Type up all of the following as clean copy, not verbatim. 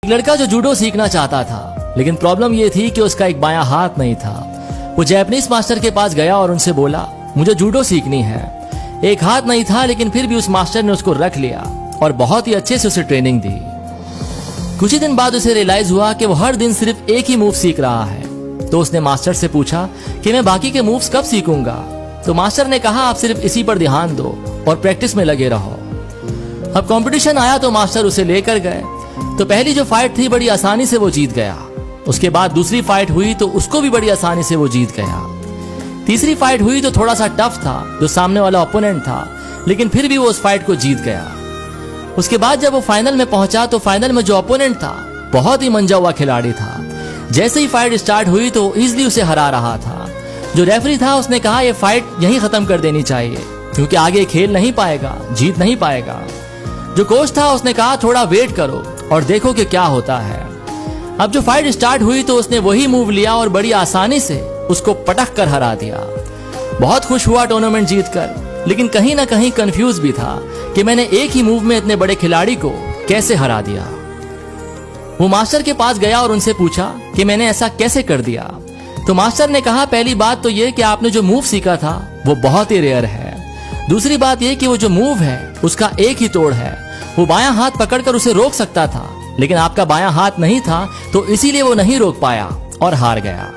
एक लड़का जो जूडो सीखना चाहता था, लेकिन प्रॉब्लम ये थी कि उसका एक बायां हाथ नहीं था। वो जापानीज मास्टर के पास गया और उनसे बोला, मुझे जूडो सीखनी है। एक हाथ नहीं था, लेकिन फिर भी उस मास्टर ने उसको रख लिया और बहुत ही अच्छे से उसे ट्रेनिंग दी। कुछ ही दिन बाद उसे रियलाइज हुआ कि वो हर दिन सिर्फ एक ही मूव सीख रहा है। तो उसने मास्टर से पूछा कि मैं बाकी के मूव्स कब सीखूंगा। तो मास्टर ने कहा, आप सिर्फ इसी पर ध्यान दो और प्रैक्टिस में लगे रहो। अब कंपटीशन आया तो मास्टर उसे लेकर गए। तो पहली जो फाइट थी बड़ी आसानी से वो जीत गया। उसके बाद दूसरी फाइट हुई तो उसको भी बड़ी आसानी से वो जीत गया। तीसरी फाइट हुई तो थोड़ा सा टफ था, जो सामने वाला ओपोनेंट था, लेकिन फिर भी वो उस फाइट को जीत गया। उसके बाद जब वो फाइनल में पहुंचा तो फाइनल में जो ओपोनेंट था बहुत ही मंजा हुआ खिलाड़ी था। जैसे ही फाइट स्टार्ट हुई तो इजीली उसे हरा रहा था। जो रेफरी था उसने कहा, ये फाइट यहीं खत्म कर देनी चाहिए क्योंकि आगे खेल नहीं पाएगा, जीत नहीं पाएगा। जो कोच था उसने कहा, थोड़ा वेट करो और देखो कि क्या होता है। अब जो फाइट स्टार्ट हुई तो उसने वही मूव लिया और बड़ी आसानी से उसको पटक कर हरा दिया। बहुत खुश हुआ टूर्नामेंट जीतकर, लेकिन कहीं ना कहीं कंफ्यूज भी था कि मैंने एक ही मूव में इतने बड़े खिलाड़ी को कैसे हरा दिया। वो मास्टर के पास गया और उनसे पूछा कि मैंने ऐसा कैसे कर दिया। तो मास्टर ने कहा, पहली बात तो ये कि आपने जो मूव सीखा था वो बहुत ही रेयर है। दूसरी बात ये कि वो जो मूव है उसका एक ही तोड़ है। वो बायां हाथ पकड़कर उसे रोक सकता था, लेकिन आपका बायां हाथ नहीं था तो इसीलिए वो नहीं रोक पाया और हार गया।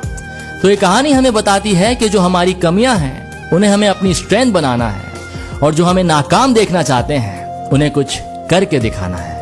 तो ये कहानी हमें बताती है कि जो हमारी कमियां हैं उन्हें हमें अपनी स्ट्रेंथ बनाना है और जो हमें नाकाम देखना चाहते हैं उन्हें कुछ करके दिखाना है।